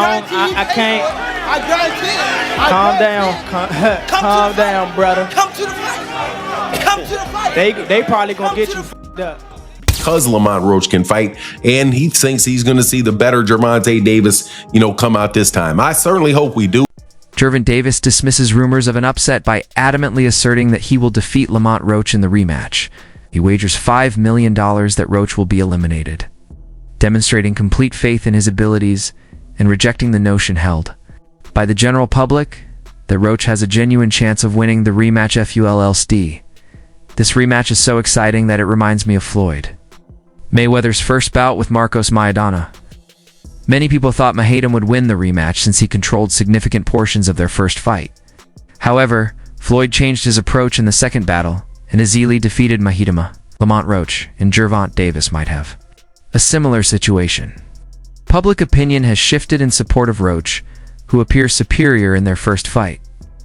I can't. I guarantee it. Calm down. Calm down, brother. Come to the fight. Come to the fight. They probably gonna get you f***ed up. Because Lamont Roach can fight, and he thinks he's going to see the better Gervonta Davis, come out this time. I certainly hope we do. Gervonta Davis dismisses rumors of an upset by adamantly asserting that he will defeat Lamont Roach in the rematch. He wagers $5 million that Roach will be eliminated, demonstrating complete faith in his abilities and rejecting the notion held by the general public that Roach has a genuine chance of winning the rematch FULLSD. This rematch is so exciting that it reminds me of Floyd Mayweather's first bout with Marcos Maidana. Many people thought Mahedem would win the rematch since he controlled significant portions of their first fight. However, Floyd changed his approach in the second battle and easily defeated Mahedem. Lamont Roach and Gervonta Davis might have a similar situation. Public opinion has shifted in support of Roach, who appears superior in their first fight.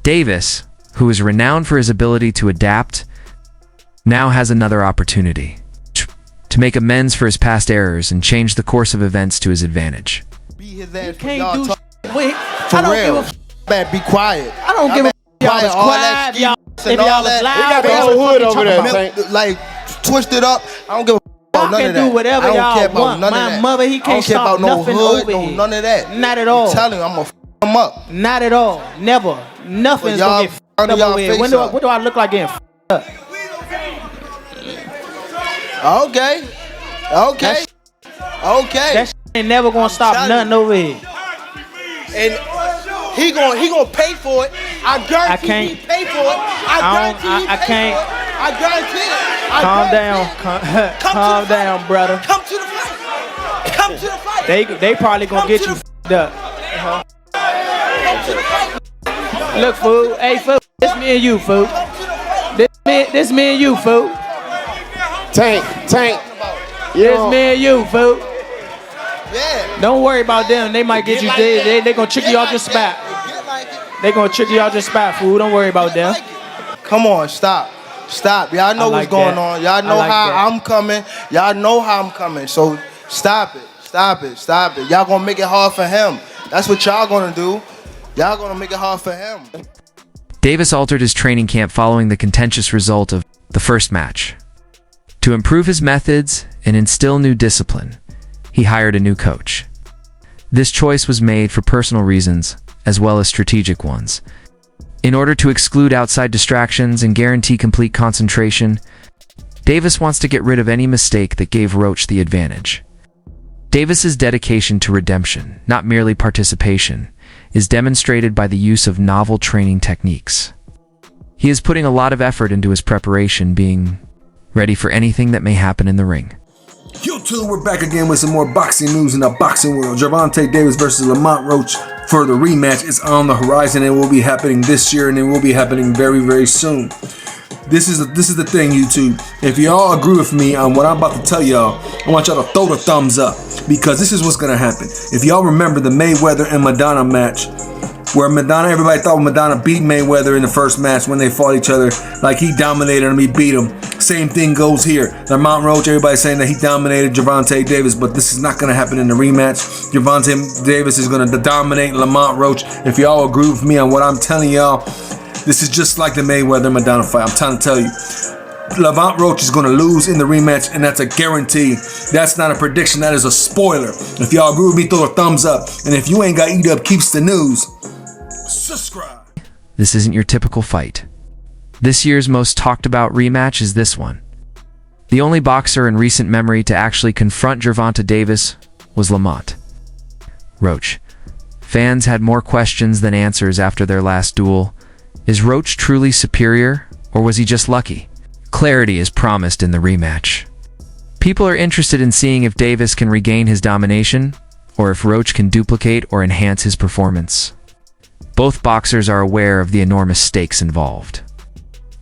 Davis, who is renowned for his ability to adapt, now has another opportunity to make amends for his past errors and change the course of events to his advantage. Be his ass You for can't y'all do talk. Wait, For I don't real. give a f- Man, be quiet. I don't give a f- y'all was all that quiet, y'all. and If all y'all was that. loud, They got y'all the was whole fucking hood over talking there, about- like twisted up. I don't give a f- about Y'all none can of that. do whatever I don't y'all care about want. none of My that. mother, he I don't can't care stop about no nothing hood, over no here. none of that. Not at all. I'm telling you, I'm gonna f him up. Not at all. Never. Nothing's y'all gonna get f***ed under up y'all over here. face up. What do I look like getting f***ed up? Okay. Okay. Okay. That shit ain't never gonna stop telling nothing you. over here. And he gonna pay for it. I guarantee can't. he pay for it. I don't- guarantee he I pay can't. for it. I guarantee it. I Calm down. guarantee it. Come to Calm the fight. down, brother. Come to the fight. Come to the fight. They probably gonna Come get to you the- f***ed up. Come to the fight. Look, fool. Hey, fool. This me and you, fool. Come to the fight. This me and you, fool. Tank. This me and you, fool. Yeah. Don't worry about them. They might get you. They gonna trick you out your spot. Get like it. They gonna trick you out your spot, fool. Don't worry about them. Like it. Come on, stop. Y'all know I what's like going that. on. Y'all know I like how that. I'm coming. Y'all know how I'm coming. So stop it. Y'all gonna make it hard for him. That's what y'all gonna do. Y'all gonna make it hard for him. Davis altered his training camp following the contentious result of the first match. To improve his methods and instill new discipline, he hired a new coach. This choice was made for personal reasons as well as strategic ones. In order to exclude outside distractions and guarantee complete concentration, Davis wants to get rid of any mistake that gave Roach the advantage. Davis's dedication to redemption, not merely participation, is demonstrated by the use of novel training techniques. He is putting a lot of effort into his preparation, being ready for anything that may happen in the ring. YouTube, we're back again with some more boxing news in the boxing world. Gervonta Davis versus Lamont Roach for the rematch is on the horizon. It will be happening this year, and it will be happening very, very soon. This is the thing, YouTube. If y'all agree with me on what I'm about to tell y'all, I want y'all to throw the thumbs up, because this is what's gonna happen. If y'all remember the Mayweather and Maidana match, where everybody thought Maidana beat Mayweather in the first match when they fought each other, like he dominated him, he beat him. Same thing goes here. Lamont Roach, everybody's saying that he dominated Gervonta Davis, but this is not going to happen in the rematch. Gervonta Davis is going to dominate Lamont Roach. If y'all agree with me on what I'm telling y'all, this is just like the Mayweather-Maidana fight. I'm trying to tell you. Lamont Roach is going to lose in the rematch, and that's a guarantee. That's not a prediction. That is a spoiler. If y'all agree with me, throw a thumbs up. And if you ain't got Eat Up Keeps the News, subscribe. This isn't your typical fight. This year's most talked about rematch is this one. The only boxer in recent memory to actually confront Gervonta Davis was Lamont Roach. Fans had more questions than answers after their last duel. Is Roach truly superior, or was he just lucky? Clarity is promised in the rematch. People are interested in seeing if Davis can regain his domination, or if Roach can duplicate or enhance his performance. Both boxers are aware of the enormous stakes involved.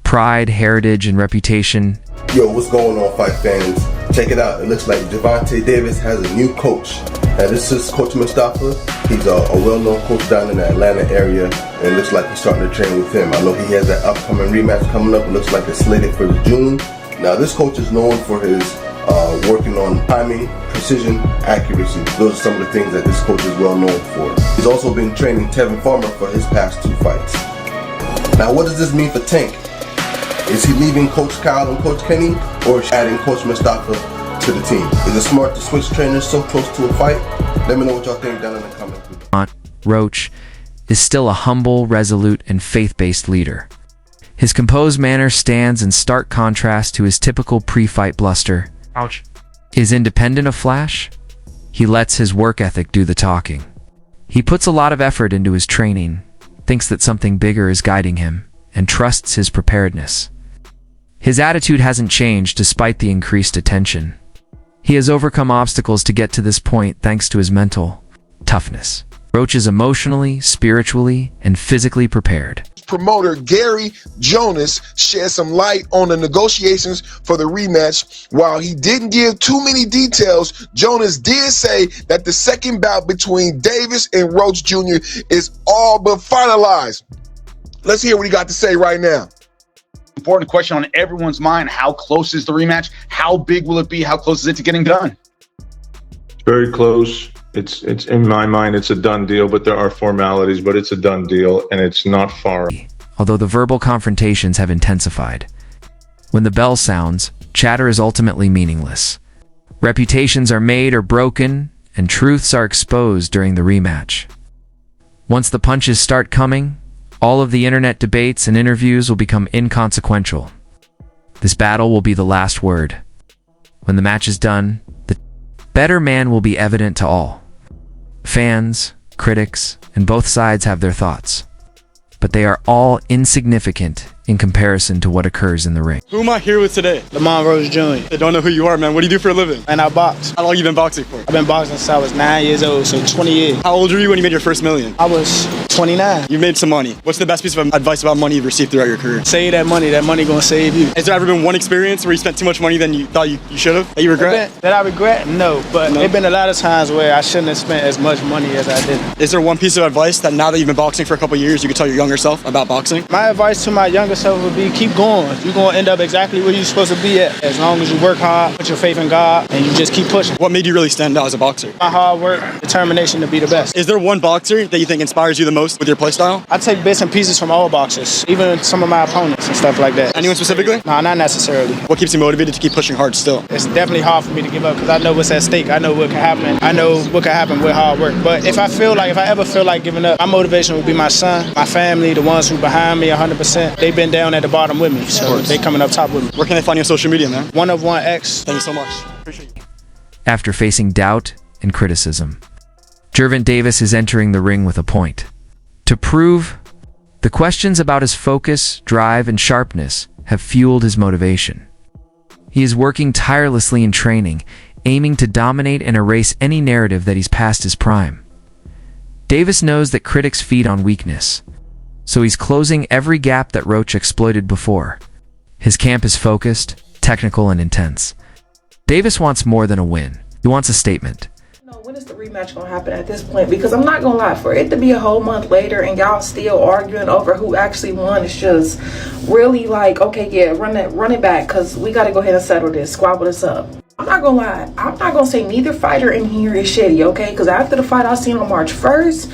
Pride, heritage, and reputation. Yo, what's going on, fight fans? Check it out. It looks like Gervonta Davis has a new coach. Now, this is Coach Mustafa. He's a well-known coach down in the Atlanta area, and it looks like he's starting to train with him. I know he has that upcoming rematch coming up. It looks like it's slated for June. Now, this coach is known for his working on timing, precision, accuracy. Those are some of the things that this coach is well known for. He's also been training Tevin Farmer for his past 2 fights. Now, what does this mean for Tank? Is he leaving Coach Kyle and Coach Kenny, or is he adding Coach Mustafa to the team? Is it smart to switch trainers so close to a fight? Let me know what y'all think down in the comments. Lamont Roach is still a humble, resolute, and faith-based leader. His composed manner stands in stark contrast to his typical pre-fight bluster. Ouch. Is independent of flash? He lets his work ethic do the talking. He puts a lot of effort into his training, thinks that something bigger is guiding him, and trusts his preparedness. His attitude hasn't changed despite the increased attention. He has overcome obstacles to get to this point thanks to his mental toughness. Roach is emotionally, spiritually, and physically prepared. Promoter Gary Jonas shed some light on the negotiations for the rematch. While he didn't give too many details, Jonas did say that the second bout between Davis and Roach Jr. is all but finalized. Let's hear what he got to say right now. Important question on everyone's mind: how close is the rematch? How big will it be? How close is it to getting done? Very close. It's in my mind, it's a done deal, but there are formalities, but it's a done deal, and it's not far. Although the verbal confrontations have intensified. When the bell sounds, chatter is ultimately meaningless. Reputations are made or broken, and truths are exposed during the rematch. Once the punches start coming, all of the internet debates and interviews will become inconsequential. This battle will be the last word. When the match is done, the better man will be evident to all. Fans, critics, and both sides have their thoughts, but they are all insignificant in comparison to what occurs in the ring. Who am I here with today? Lamont Roach Jr. I don't know who you are, man. What do you do for a living? And I box. How long have you been boxing for? I've been boxing since I was 9 years old, so 20 years. How old were you when you made your first million? I was 29. You made some money. What's the best piece of advice about money you've received throughout your career? Save that money gonna save you. Has there ever been one experience where you spent too much money than you thought you should have, that you regret? That I regret? No, but there's been a lot of times where I shouldn't have spent as much money as I did. Is there one piece of advice that now that you've been boxing for a couple years, you could tell your younger self about boxing? My advice to my younger self would be keep going. You're gonna end up exactly where you're supposed to be at. As long as you work hard, put your faith in God, and you just keep pushing. What made you really stand out as a boxer? My hard work, determination to be the best. Is there one boxer that you think inspires you the most with your play style? I take bits and pieces from all boxers, even some of my opponents and stuff like that. Anyone specifically? No, not necessarily. What keeps you motivated to keep pushing hard still? It's definitely hard for me to give up because I know what's at stake. I know what can happen. I know what can happen with hard work. But if I ever feel like giving up, my motivation would be my son, my family, the ones who behind me 100%. They've been down at the bottom with me, so they coming up top with me. Where can they find you on social media, man? 1of1X. Thank you so much. Appreciate you. After facing doubt and criticism, Gervonta is entering the ring with a point. To prove, the questions about his focus, drive, and sharpness have fueled his motivation. He is working tirelessly in training, aiming to dominate and erase any narrative that he's past his prime. Davis knows that critics feed on weakness, so he's closing every gap that Roach exploited before. His camp is focused, technical, and intense. Davis wants more than a win. He wants a statement. When is the rematch gonna happen at this point? Because I'm not gonna lie, for it to be a whole month later and y'all still arguing over who actually won, it's just really like, okay, yeah, run it back, because we got to go ahead and settle this, squabble this up. I'm not gonna lie, I'm not gonna say neither fighter in here is shitty, okay? Because after the fight I seen on March 1st,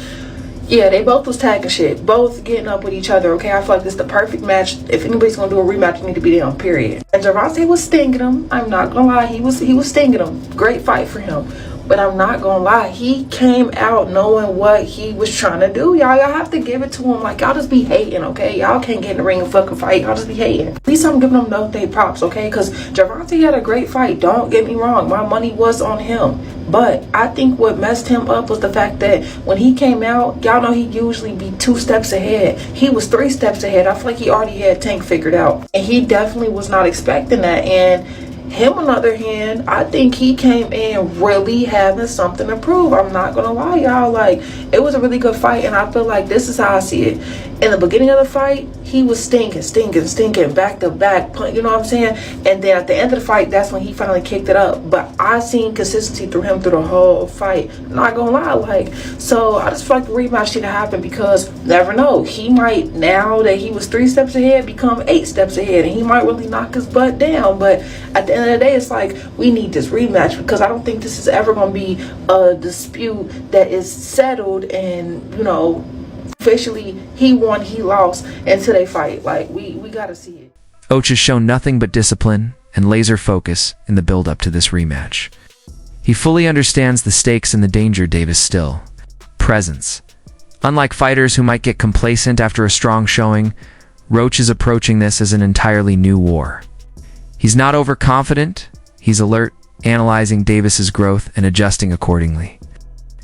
yeah, they both was tagging shit, both getting up with each other, okay? I feel like this is the perfect match. If anybody's gonna do a rematch, you need to be down, period. And Gervonta was stinging him. I'm not gonna lie, he was stinging him. Great fight for him. But I'm not gonna lie, he came out knowing what he was trying to do. Y'all have to give it to him. Like, y'all just be hating, okay? Y'all can't get in the ring and fucking fight. Y'all just be hating. At least I'm giving them no props, okay? Because Gervonta had a great fight. Don't get me wrong. My money was on him. But I think what messed him up was the fact that when he came out, y'all know he usually be 2 steps ahead. He was 3 steps ahead. I feel like he already had Tank figured out. And he definitely was not expecting that. And him, on the other hand, I think he came in really having something to prove. I'm not gonna lie, y'all. Like, it was a really good fight, and I feel like this is how I see it. In the beginning of the fight, he was stinking, back to back, you know what I'm saying? And then at the end of the fight, that's when he finally kicked it up. But I seen consistency through him through the whole fight. Not gonna lie, like, so I just feel like the rematch should happen because never know. He might, now that he was 3 steps ahead, become 8 steps ahead, and he might really knock his butt down. But at the end end of the day, it's like, we need this rematch, because I don't think this is ever going to be a dispute that is settled and, you know, officially he won, he lost until they fight. Like, we got to see it. Roach has shown nothing but discipline and laser focus in the build-up to this rematch. He fully understands the stakes and the danger Davis still presents. Unlike fighters who might get complacent after a strong showing, Roach is approaching this as an entirely new war. He's not overconfident, he's alert, analyzing Davis's growth and adjusting accordingly.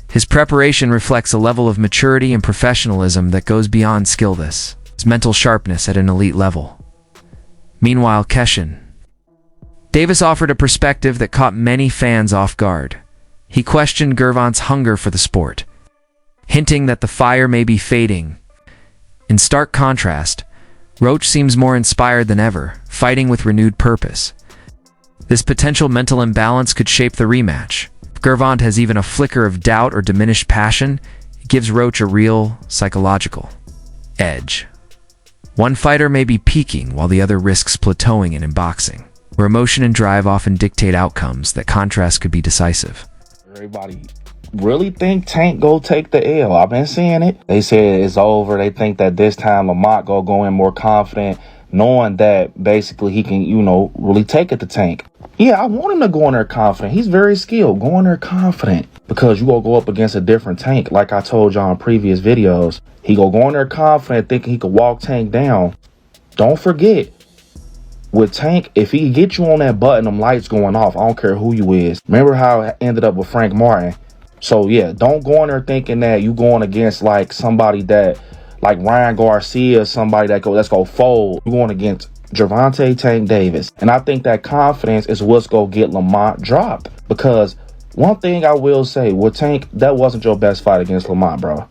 His preparation reflects a level of maturity and professionalism that goes beyond skill. This is mental sharpness at an elite level. Meanwhile, Keshin. Davis offered a perspective that caught many fans off guard. He questioned Gervonta's hunger for the sport, hinting that the fire may be fading. In stark contrast, Roach seems more inspired than ever, fighting with renewed purpose. This potential mental imbalance could shape the rematch. If Gervonta has even a flicker of doubt or diminished passion, it gives Roach a real psychological edge. One fighter may be peaking while the other risks plateauing in boxing, where emotion and drive often dictate outcomes. That contrast could be decisive. Everybody really think Tank go take the L. I've been seeing it. They said it's over. They think that this time Lamont go in more confident, knowing that basically he can, really take it to Tank. Yeah, I want him to go in there confident. He's very skilled. Go in there confident, because you gonna go up against a different Tank. Like I told y'all in previous videos, he go in there confident, thinking he could walk Tank down. Don't forget, with Tank, if he get you on that button, them lights going off. I don't care who you is. Remember how it ended up with Frank Martin? So yeah, don't go in there thinking that you going against like somebody that, like Ryan Garcia, somebody that's gonna fold. You're going against Gervonta Tank Davis. And I think that confidence is what's gonna get Lamont dropped. Because one thing I will say, with Tank, that wasn't your best fight against Lamont, bro.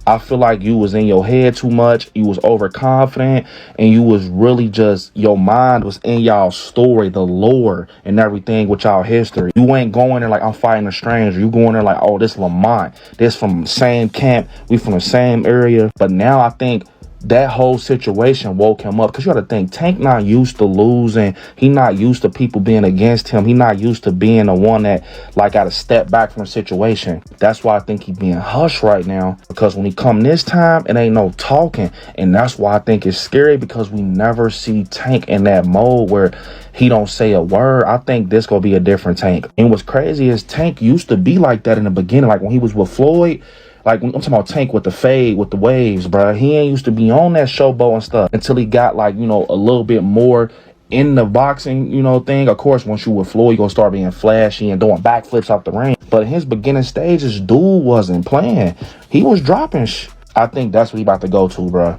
I feel like you was in your head too much. You was overconfident, and you was really just, your mind was in y'all story, the lore and everything with y'all history. You ain't going there like I'm fighting a stranger. You going there like, oh, this Lamont. This from the same camp. We from the same area. But now I think that whole situation woke him up, because you got to think, Tank not used to losing. He not used to people being against him. He not used to being the one that like got to step back from the situation. That's why I think he being hushed right now, because when he come this time, it ain't no talking. And that's why I think it's scary, because we never see Tank in that mode where he don't say a word. I think this gonna be a different Tank. And what's crazy is Tank used to be like that in the beginning, like when he was with Floyd. Like, I'm talking about Tank with the fade, with the waves, bro. He ain't used to be on that showboat and stuff until he got, like, a little bit more in the boxing, thing. Of course, once you with Floyd, you gonna start being flashy and doing backflips off the ring. But in his beginning stages, dude wasn't playing. He was dropping I think that's what he about to go to, bro.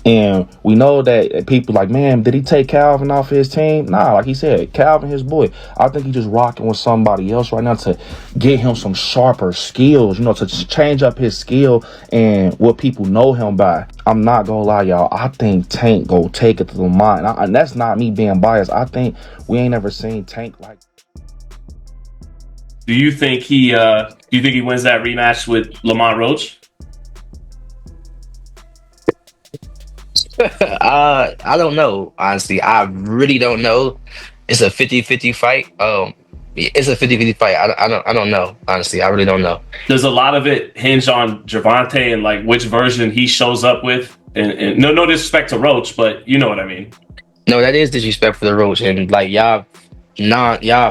And we know that people like, man, did he take Calvin off his team? Nah, like he said, Calvin, his boy. I think he just rocking with somebody else right now to get him some sharper skills, to change up his skill and what people know him by. I'm not gonna lie, y'all. I think Tank go take it to Lamont. And that's not me being biased. I think we ain't ever seen Tank like. Do you think he wins that rematch with Lamont Roach? I don't know, honestly. I really don't know. It's a 50-50 fight. It's a 50-50 fight. I don't know, honestly. I really don't know. Does a lot of it hinge on Gervonta and like which version he shows up with? And no disrespect to Roach, but you know what I mean. No, that is disrespect for the Roach, and like y'all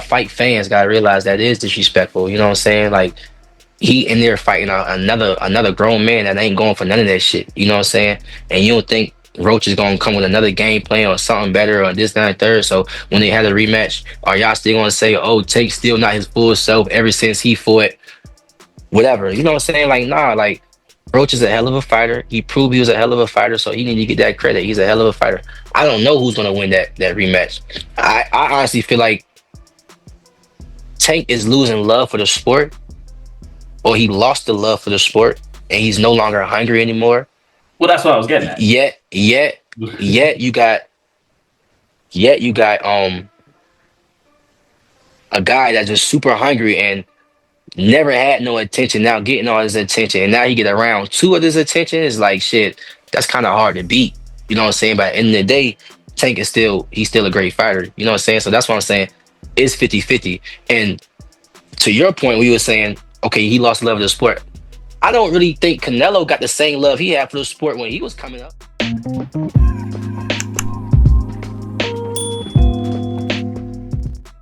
fight fans gotta realize that is disrespectful. You know what I'm saying? Like, he in there fighting another grown man that ain't going for none of that shit. You know what I'm saying? And you don't think Roach is gonna come with another game plan or something better or this, that, and third? So when they had a rematch, are y'all still gonna say, oh, Take's still not his full self ever since he fought whatever? You know what I'm saying? Like, nah, like, Roach is a hell of a fighter. He proved he was a hell of a fighter, so he need to get that credit. He's a hell of a fighter. I don't know who's gonna win that rematch. I honestly feel like Tank is losing love for the sport, or he lost the love for the sport and he's no longer hungry anymore. Well, that's what I was getting at. Yet you got a guy that's just super hungry and never had no attention, now getting all his attention, and now he get around two of his attention. Is like, shit, that's kind of hard to beat. You know what I'm saying? But at the end of the day, Tank is still a great fighter. You know what I'm saying? So that's what I'm saying. is 50-50. And to your point, we were saying, okay, he lost love of the sport. I don't really think Canelo got the same love he had for the sport when he was coming up.